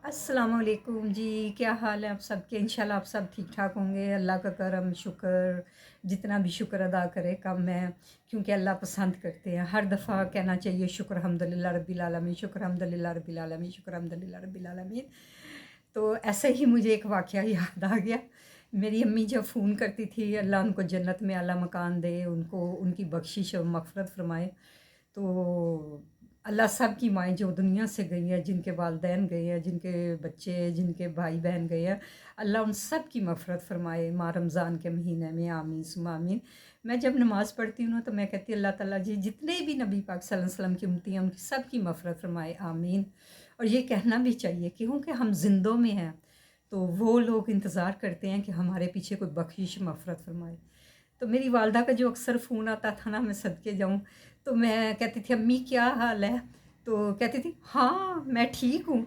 अस्सलाम वालेकुम जी। क्या हाल है आप सबके? इंशाल्लाह आप सब ठीक ठाक होंगे। अल्लाह का करम शुक्र, जितना भी शुक्र अदा करे कम है, क्योंकि अल्लाह पसंद करते हैं। हर दफ़ा कहना चाहिए शुक्र हम्दुलिल्लाह रब्बिल आलमीन, शुक्र हम्दुलिल्लाह रब्बिल आलमीन, शुक्र हम्दुलिल्लाह रब्बिल आलमीन। तो ऐसे ही मुझे एक वाक़या याद आ गया। मेरी अम्मी जब फ़ोन करती थी, अल्लाह उनको जन्नत में आला मकान दे, उनको उनकी बख्शिश और मग़फ़िरत फ़रमाए। तो अल्लाह सब की माएँ जो दुनिया से गई हैं, जिनके वालिदैन गए हैं, जिनके बच्चे, जिनके भाई बहन गए हैं, अल्लाह उन सब की मग़फ़िरत फ़रमाए माह रमज़ान के महीने में, आमीन सुम्मा आमीन। मैं जब नमाज़ पढ़ती हूँ ना, तो मैं कहती हूँ अल्लाह ताला जी जितने भी नबी पाक सल्लल्लाहु अलैहि वसल्लम की उम्मती हैं, उनकी सब की मग़फ़िरत फ़रमाए, आमीन। और ये कहना भी चाहिए क्योंकि हम ज़िंदों में हैं, तो वो लोग इंतज़ार करते हैं कि हमारे पीछे कोई बख्शिश मग़फ़िरत फ़रमाए। तो मेरी वालदा का जो अक्सर फ़ोन आता था ना, मैं सदके जाऊँ, तो मैं कहती थी अम्मी क्या हाल है? तो कहती थी हाँ मैं ठीक हूँ।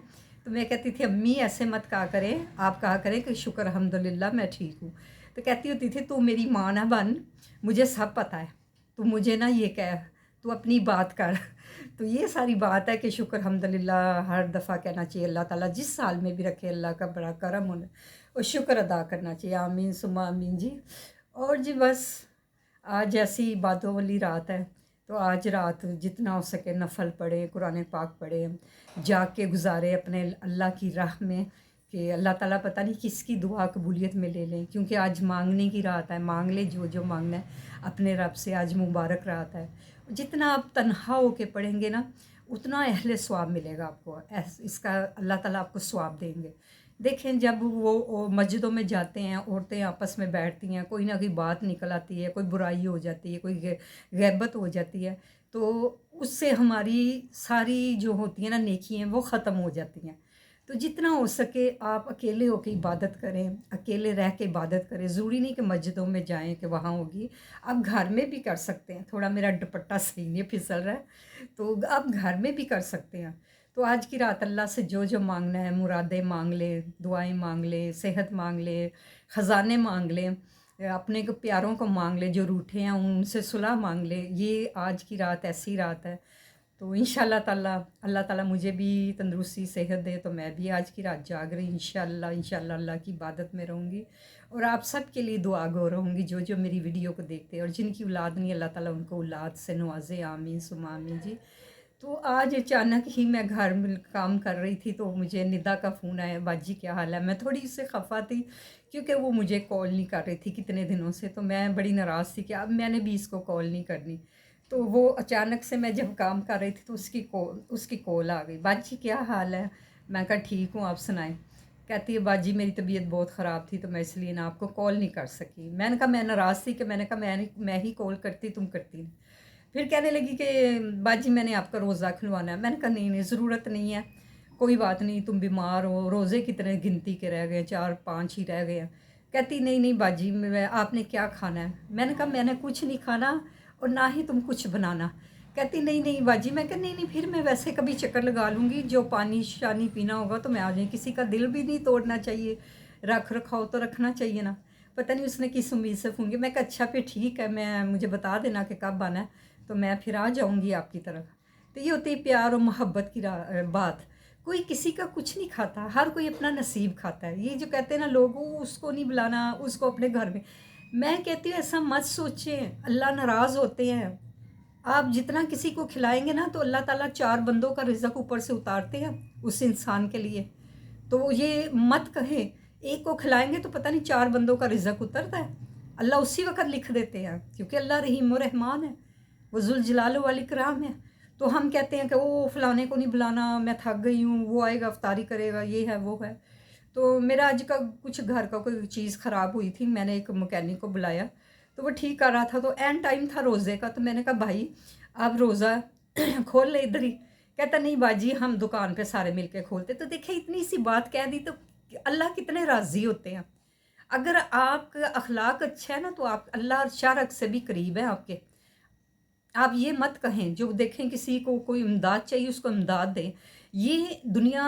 तो मैं कहती थी अम्मी ऐसे मत कहा करें, आप कहा करें कि शुक्र अल्हम्दुलिल्लाह मैं ठीक हूँ। तो कहती होती थी तू मेरी माँ ना बन, मुझे सब पता है, तू मुझे ना ये कह, तू अपनी बात कर। तो ये सारी बात है कि शुक्र अल्हम्दुलिल्लाह हर दफ़ा कहना चाहिए, अल्लाह ताला जिस साल में भी रखे अल्लाह का बड़ा करम होना और शुक्र अदा करना चाहिए, आमीन सुम्मा आमीन जी। और जी बस आज ऐसी बातों वाली रात है, तो आज रात जितना हो सके नफल पढ़े, कुरान पाक पढ़े, जाग के गुजारे अपने अल्लाह की राह में, कि अल्लाह ताला पता नहीं किसकी दुआ कबूलियत में ले लें, क्योंकि आज मांगने की रात है। मांग ले जो जो मांगना है अपने रब से, आज मुबारक रात है। जितना आप तन्हा होके पढ़ेंगे ना, उतना अहले सवाब मिलेगा आपको। इसका अल्लाह ताला आपको सवाब देंगे। देखें जब वो मस्जिदों में जाते हैं, औरतें आपस में बैठती हैं, कोई ना कोई बात निकल आती है, कोई बुराई हो जाती है, कोई गैबत हो जाती है, तो उससे हमारी सारी जो होती है ना नेकियां वो ख़त्म हो जाती हैं। तो जितना हो सके आप अकेले होकर इबादत करें, अकेले रह के इबादत करें। ज़रूरी नहीं कि मस्जिदों में जाएं कि वहाँ होगी, आप घर में भी कर सकते हैं। थोड़ा मेरा दुपट्टा सही नहीं फिसल रहा है, तो आप घर में भी कर सकते हैं। तो आज की रात अल्लाह से जो जो मांगना है, मुरादें मांग ले, दुआएं मांग ले, सेहत मांग ले, ख़जाने मांग ले, अपने को प्यारों को मांग ले, जो रूठे हैं उनसे सुलह मांग ले। ये आज की रात ऐसी रात है। तो इंशाल्लाह ताला अल्लाह ताला मुझे भी तंदुरुस्ती सेहत दे, तो मैं भी आज की रात जाग रही इंशाल्लाह इंशाल्लाह अल्लाह की इबादत में रहूँगी। और आप सब के लिए दुआ गो रहूँगी जो जो मेरी वीडियो को देखते हैं, और जिनकी औलाद नहीं अल्लाह ताला उनको औलाद से नवाजे, आमीन सुमा आमीन जी। तो आज अचानक ही मैं घर में काम कर रही थी, तो मुझे निदा का फ़ोन आया, बाजी क्या हाल है? मैं थोड़ी इससे खफ़ा थी, क्योंकि वो मुझे कॉल नहीं कर रही थी कितने दिनों से, तो मैं बड़ी नाराज़ थी कि अब मैंने भी इसको कॉल नहीं करनी। तो वो अचानक से मैं जब काम कर रही थी, तो उसकी कॉल आ गई, बाजी क्या हाल है? मैं कहा ठीक हूँ, आप सुनाएं। कहती है बाजी मेरी तबीयत बहुत ख़राब थी, तो मैं इसलिए ना आपको कॉल नहीं कर सकी। मैंने कहा मैं नाराज़ थी, कि मैंने कहा मैं ही कॉल करती, तुम करती नहीं। फिर कहने लगी कि बाजी मैंने आपका रोज़ा खुलवाना है। मैंने कहा नहीं नहीं ज़रूरत नहीं है, कोई बात नहीं, तुम बीमार हो, रोज़े कितने गिनती के रह गए, 4-5 ही रह गए हैं। कहती नहीं नहीं बाजी मैं, आपने क्या खाना है? मैंने कहा मैंने कुछ नहीं खाना, और ना ही तुम कुछ बनाना। कहती नहीं नहीं बाजी। मैं कहा नहीं नहीं फिर मैं वैसे कभी चक्कर लगा लूँगी, जो पानी शानी पीना होगा तो मैं आ जाऊँ, किसी का दिल भी नहीं तोड़ना चाहिए, रख रखाव तो रखना चाहिए ना। पता नहीं उसने किस उम्मीद से फ़ोन किया। मैं कहा अच्छा फिर ठीक है, मैं मुझे बता देना कि कब आना है, तो मैं फिर आ जाऊँगी आपकी तरफ। तो ये होती है प्यार और मोहब्बत की बात। कोई किसी का कुछ नहीं खाता, हर कोई अपना नसीब खाता है। ये जो कहते हैं ना लोग, वो उसको नहीं बुलाना, उसको अपने घर में। मैं कहती हूँ ऐसा मत सोचें, अल्लाह नाराज़ होते हैं। आप जितना किसी को खिलाएंगे ना, तो अल्लाह ताला 4 बंदों का रिज़्क ऊपर से उतारते हैं उस इंसान के लिए। तो ये मत कहें, एक को खिलाएंगे तो पता नहीं 4 बंदों का रिज़्क उतरता है। अल्लाह उसी वक़्त लिख देते हैं, क्योंकि अल्लाह रहीम व रहमान है, वो ज़ुल जलाल वल इकराम है। तो हम कहते हैं कि वो फलाने को नहीं बुलाना, मैं थक गई हूँ, वो आएगा इफ्तारी करेगा, ये है वो है। तो मेरा आज का कुछ घर का कोई चीज़ ख़राब हुई थी, मैंने एक मैकेनिक को बुलाया, तो वो ठीक कर रहा था, तो एंड टाइम था रोज़े का, तो मैंने कहा भाई आप रोज़ा खोल ले इधर ही। कहता नहीं बाजी हम दुकान पे सारे मिल के खोलते। तो देखिए इतनी सी बात कह दी, तो अल्लाह कितने राज़ी होते हैं। अगर आपका अखलाक अच्छा है ना, तो आप अल्लाह शारक से भी करीब है आपके। आप ये मत कहें, जो देखें किसी को कोई इमदाद चाहिए उसको इमदाद दें। ये दुनिया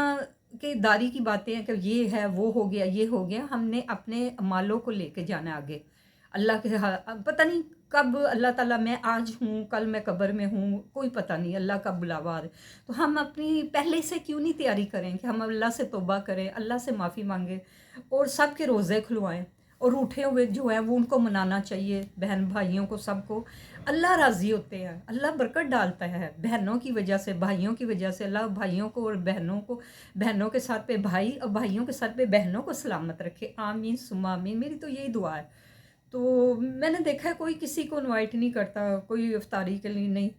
के दारी की बातें हैं कि ये है, वो हो गया, ये हो गया। हमने अपने मालों को लेके जाना है आगे। अल्लाह के पता नहीं कब अल्लाह ताला, मैं आज हूँ कल मैं कब्र में हूँ, कोई पता नहीं, अल्लाह का बुलावा आ रहा है। तो हम अपनी पहले से क्यों नहीं तैयारी करें कि हम अल्लाह से तौबा करें, अल्लाह से माफ़ी मांगें और सब के रोज़े खुलवाएं, और रूठे हुए जो हैं वो उनको मनाना चाहिए, बहन भाइयों को, सबको। अल्लाह राज़ी होते हैं, अल्लाह बरकत डालता है बहनों की वजह से, भाइयों की वजह से। अल्लाह भाइयों को और बहनों को, बहनों के साथ पे भाई और भाइयों के साथ पे बहनों को सलामत रखे। आमीन सुम्मा आमीन, मेरी तो यही दुआ है। तो मैंने देखा है कोई किसी को इनवाइट नहीं करता, कोई इफ्तारी के लिए नहीं।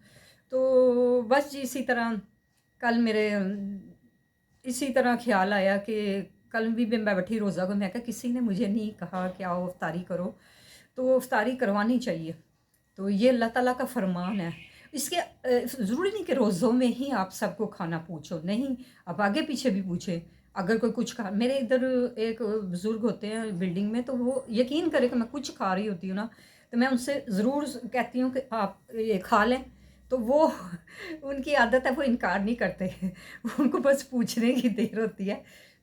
तो बस जी इसी तरह कल मेरे इसी तरह ख्याल आया कि कल भी मैं बैठी रोज़ा को, मैं कहा किसी ने मुझे नहीं कहा कि आओ इफ्तारी करो, तो इफ्तारी करवानी चाहिए। तो ये अल्लाह ताला का फरमान है। इसके ज़रूरी नहीं कि रोज़ों में ही आप सबको खाना पूछो, नहीं, आप आगे पीछे भी पूछें। अगर कोई कुछ खा, मेरे इधर एक बुज़ुर्ग होते हैं बिल्डिंग में, तो वो यकीन करें कि मैं कुछ खा रही होती हूँ ना, तो मैं उनसे ज़रूर कहती हूँ कि आप ये खा लें, तो वो उनकी आदत है, वो इनकार नहीं करते उनको बस पूछने की देर होती है,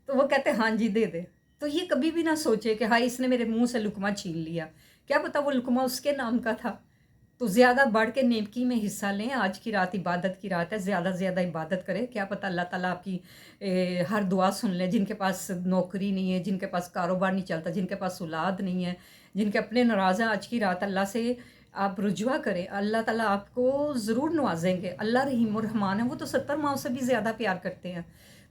तो वो कहते हैं हाँ जी दे दे। तो ये कभी भी ना सोचे कि हाँ इसने मेरे मुंह से लुकमा छीन लिया, क्या पता वो लुकमा उसके नाम का था। तो ज़्यादा बढ़ के नेकी में हिस्सा लें। आज की रात इबादत की रात है, ज़्यादा से ज़्यादा इबादत करें, क्या पता अल्लाह ताला आपकी हर दुआ सुन ले। जिनके पास नौकरी नहीं है, जिनके पास कारोबार नहीं चलता, जिनके पास औलाद नहीं है, जिनके अपने नाराज़ हैं, आज की रात अल्लाह से आप रुजवा करें, अल्लाह ताला आपको ज़रूर नवाजेंगे। अल्लाह रहीम और रहमान है, वो तो 70 माओं से भी ज़्यादा प्यार करते हैं।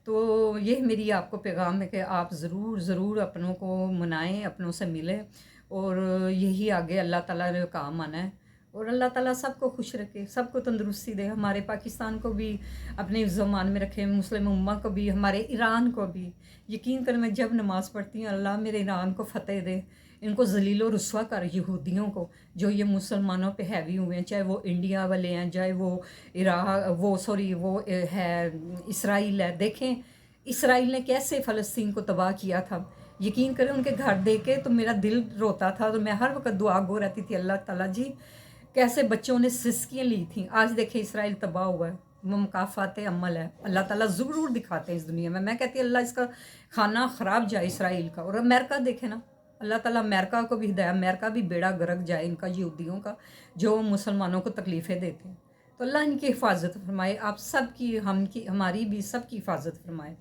तो ये मेरी आपको पैगाम है कि आप ज़रूर ज़रूर अपनों को मनाएं, अपनों से मिलें, और यही आगे अल्लाह ताला ने काम आना है। और अल्लाह ताला सबको खुश रखे, सबको तंदुरुस्ती दे, हमारे पाकिस्तान को भी अपने ज़मान में रखे, मुस्लिम उम्मा को भी, हमारे ईरान को भी। यकीन कर मैं जब नमाज़ पढ़ती हूँ, अल्लाह मेरे ईरान को फ़तेह दे, इनको ज़लील और रुस्वा कर, यहूदियों को जो ये मुसलमानों पे हैवी हुए हैं, चाहे वो इंडिया वाले हैं, चाहे वो वो है इसराइल है। देखें इसराइल ने कैसे फ़लस्तीन को तबाह किया था, यकीन करें उनके घर देख के तो मेरा दिल रोता था। तो मैं हर वक्त दुआ गो रहती थी, अल्लाह ताला जी कैसे बच्चों ने सिस्कियाँ ली थी, आज देखें इसराइल तबाह हुआ है। वो मुकाफ़ात अमल है, अल्लाह ताला ज़रूर दिखाते हैं इस दुनिया में। मैं कहती हूँ अल्लाह इसका खाना ख़राब जाए इसराइल का। और अमेरिका देखे ना, अल्लाह ताला अमेरिका को भी हिदायत, अमेरिका भी बेड़ा गर्क जाए इनका, यहूदियों का, जो मुसलमानों को तकलीफ़ें देते हैं। तो अल्लाह इनकी हिफाजत फरमाए, आप सब की, हम की, हमारी भी सबकी हिफाजत फरमाए।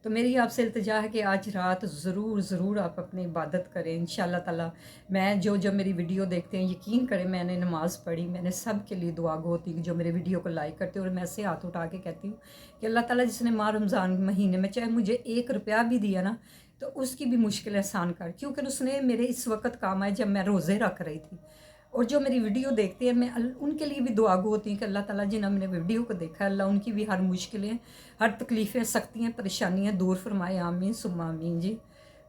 तो मेरी आपसे इल्तिजा है कि आज रात ज़रूर ज़रूर आप अपनी इबादत करें इंशाअल्लाह ताला। मैं जो मेरी वीडियो देखते हैं, यकीन करें मैंने नमाज़ पढ़ी, मैंने सब के लिए दुआ गो होती जो मेरे वीडियो को लाइक करते हैं। और मैं ऐसे हाथ उठा के कहती हूँ कि अल्लाह ताला जिसने माह रमज़ान महीने में चाहे मुझे 1 रुपया भी दिया ना, तो उसकी भी मुश्किल आसान कर, क्योंकि उसने मेरे इस वक्त काम आए जब मैं रोज़े रख रही थी। और जो मेरी वीडियो देखते हैं, मैं उनके लिए भी दुआ गो होती हूँ कि अल्लाह ताला जिन्होंने मेरे वीडियो को देखा है, अल्लाह उनकी भी हर मुश्किलें, हर तकलीफ़ें, सख्तियाँ, परेशानियाँ दूर फरमाए। आमीन सुम्मा आमीन जी।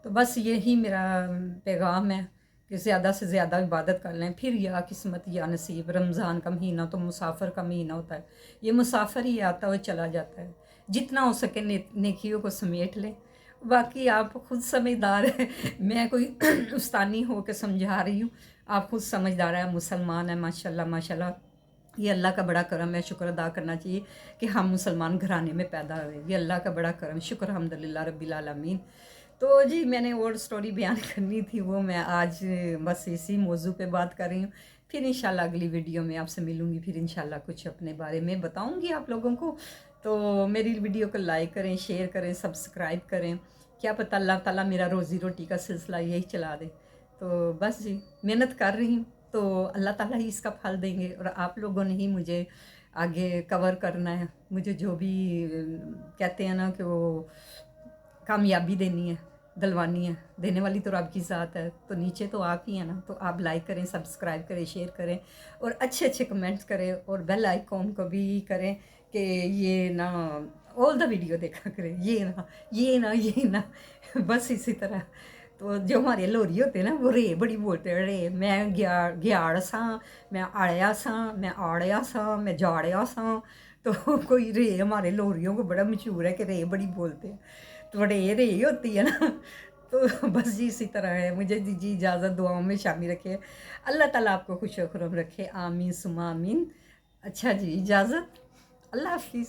तो बस यही मेरा पैगाम है कि ज़्यादा से ज़्यादा इबादत कर लें, फिर या किस्मत या नसीब। रमज़ान का महीना तो मुसाफिर का महीना होता है, ये मुसाफिर ही आता हुआ चला जाता है। जितना हो सके नेकियों को समेट लें, बाकी आप खुद समझदार हैं मैं कोई उस्तानी हो के समझा रही हूँ, आप खुद समझदार है, मुसलमान है, माशाल्लाह माशाल्लाह। ये अल्लाह का बड़ा करम है, शुक्र अदा करना चाहिए कि हम मुसलमान घराने में पैदा हुए, ये अल्लाह का बड़ा करम, शुक्र अल्हम्दुलिल्लाह रब्बिल आलमीन। तो जी मैंने और स्टोरी बयान करनी थी, वो मैं आज बस इसी मौजू पे बात कर रही हूँ। फिर इंशाल्लाह अगली वीडियो में आपसे मिलूँगी, फिर इंशाल्लाह कुछ अपने बारे में बताऊँगी आप लोगों को। तो मेरी वीडियो को लाइक करें, शेयर करें, सब्सक्राइब करें, क्या पता अल्लाह ताला मेरा रोज़ी रोटी का सिलसिला यही चला दे। तो बस जी मेहनत कर रही हूँ, तो अल्लाह ताला ही इसका फल देंगे, और आप लोगों ने ही मुझे आगे कवर करना है, मुझे जो भी कहते हैं ना कि वो कामयाबी देनी है, दिलवानी है, देने वाली तो रब की ज़ात है, तो नीचे तो आप ही हैं ना। तो आप लाइक करें, सब्सक्राइब करें, शेयर करें, और अच्छे अच्छे कमेंट्स करें, और बेल आइकॉन को भी करें कि ये ना ऑल द वीडियो देखा करें, ये ना बस इसी तरह। तो जो हमारे लोरी होते हैं ना, वो रे बड़ी बोलते हैं, रे मैं ग्याड़ सा, मैं आड़िया सा, मैं आड़िया सा, मैं जाड़िया सा। तो कोई रे हमारे लोरियों को बड़ा मशहूर है कि रे बड़ी बोलते हैं, तो बड़े रे होती है ना। तो बस जी इसी तरह है, मुझे दीजिए इजाज़त, दुआओं में शामिल रखे, अल्लाह ताला आपको खुश खुरम रखे। आमीन सुमा आमीन। अच्छा जी इजाज़त, अल्लाह हाफिज़।